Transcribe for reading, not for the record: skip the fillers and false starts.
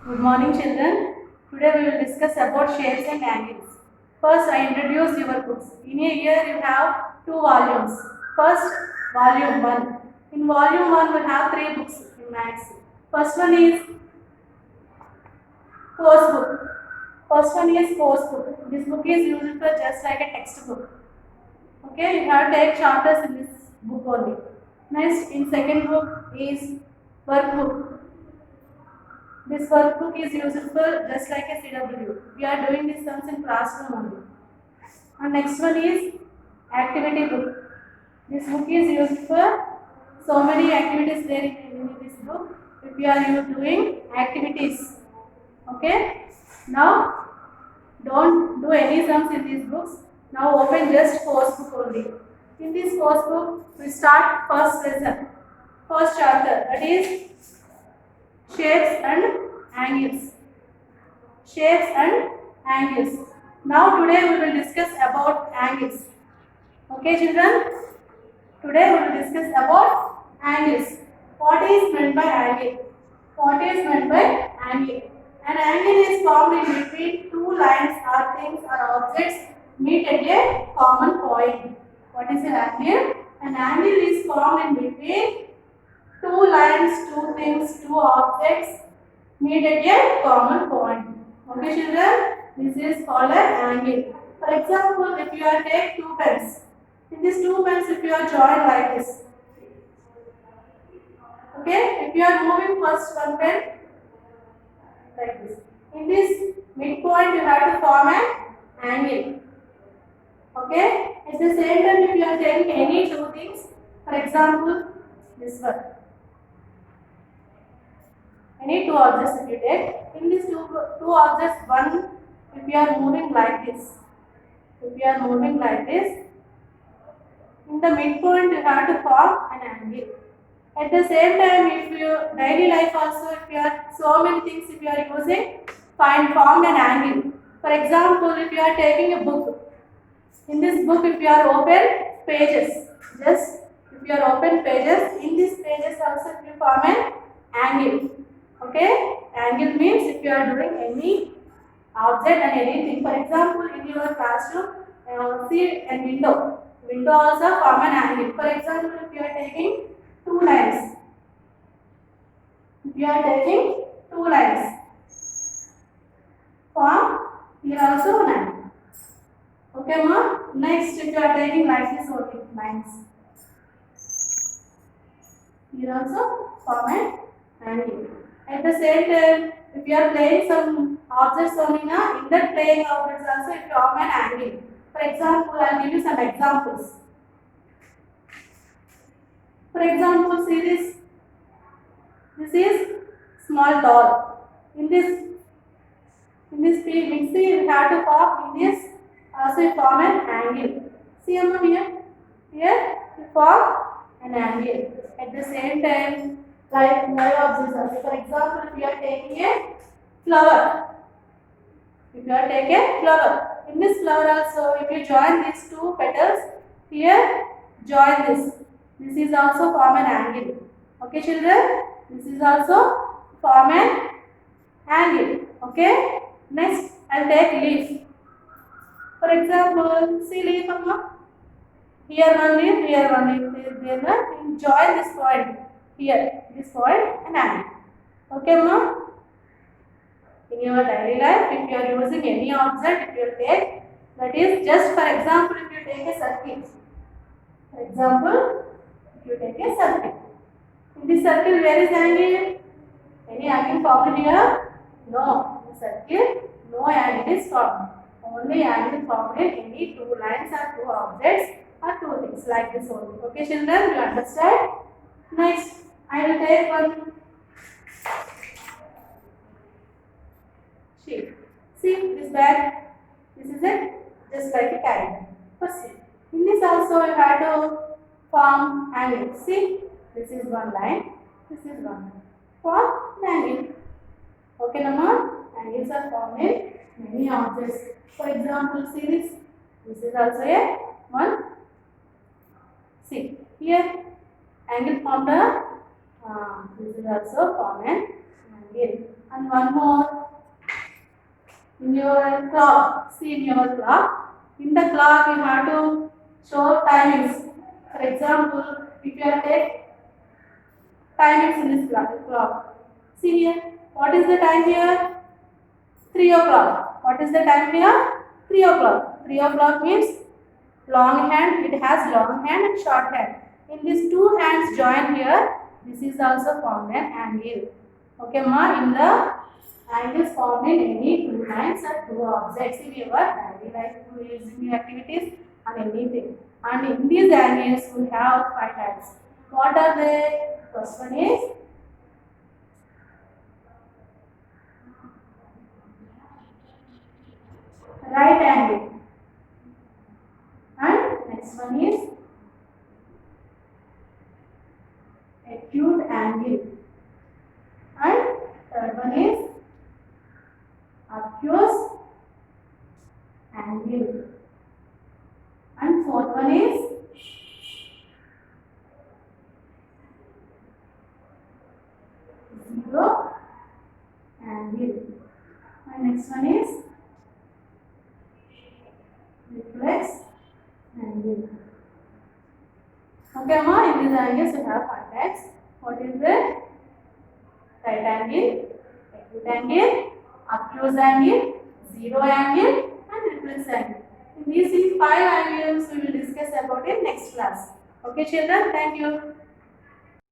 Good morning, children. Today we will discuss about shapes and angles. First, I introduce your books. In a year, you have two volumes. First, volume 1. In volume 1, we have three books in maths. First one is course book. First one is course book. This book is used for just like a textbook. Okay, you have to take chapters in this book only. Next, in second book is workbook. This workbook is useful just like a CW. We are doing these sums in classroom only. And next one is activity book. This book is used for so many activities there in this book. If you are doing activities, okay. Now don't do any sums in these books. Now open just course book only. In this course book, we start first lesson, first chapter. That is shapes and angles. Shapes and angles. Now today we will discuss about angles. Okay, children? Today we will discuss about angles. What is meant by angle? What is meant by angle? An angle is formed in between two lines or things or objects meet at a common point. What is an angle? An angle is formed in between two lines, two things, two objects meet at a common point. Okay, children? This is called an angle. For example, if you are take two pens, in these two pens, if you are joined like this, okay, if you are moving first one pen like this, in this midpoint you have to form an angle. Okay, at the same time, if you are taking any two things, for example, this one. Any two objects if you take, in these two objects, one, if you are moving like this, if you are moving like this, in the midpoint you have to form an angle. At the same time, if you daily life also, if you are so many things, if you are using, form an angle. For example, if you are taking a book, in this book, if you are open pages, just if you are open pages, in these pages also if you form an angle. Okay, angle means if you are doing any object and anything. For example, in your classroom, see a window. Window also form an angle. For example, if you are taking two lines, if you are taking two lines, form here also an angle. Okay, ma. Next, if you are taking like this only lines, here also form an angle. At the same time, if you are playing some objects only, in that playing objects also if you form an angle. For example, I will give you some examples. For example, see this. This is small doll. In this mixie, you have to form in this also you form an angle. See Amma here. Here you form an angle. At the same time, like my objects also. For example, if you are taking a flower, if you are taking a flower, in this flower also, if you join these two petals, here join this. This is also form an angle. Okay, children? This is also form an angle. Okay? Next, I will take leaf. For example, see leaf, Amma. Here one leaf, here one leaf. There one. Join this point. Here, this point and angle. Okay, Amma? In your daily life, if you are using any object, if you take, that is just for example, if you take a circle. For example, if you take a circle. In this circle, where is angle? Any angle formed here? No. In circle, no angle is formed. Only angle formed in any two lines or two objects or two things like this only. Okay, children, you understand? Next, I will take one sheet. See this bag. This is it, just like a carry bag. First, in this also you have to form angle. See, this is one line. This is one line. Form an angle. Okay, Nama? Angles are formed in many objects. For example, see this. This is also a one. See here, angle formed. This is also formed an angle. And one more. In your clock, see in your clock. In the clock, you have to show timings. For example, if you have take timings in this clock. See here. What is the time here? 3 o'clock. What is the time here? 3 o'clock. 3 o'clock means long hand. It has long hand and short hand. In these two hands join here, this is also formed an angle. Okay, ma. In the angles formed in any two lines or two objects in your daily life, using your activities and anything. And in these angles, we have 5 types. What are they? First one is right angle, and next one is acute angle, and third one is obtuse angle, and fourth one is zero angle, and next one is reflex angle. Okay, ma, in these angles you have 5 types. What is the right angle, acute angle, obtuse angle, zero angle, and reflex angle. In these 5 angles we will discuss about in next class. Okay, children, thank you.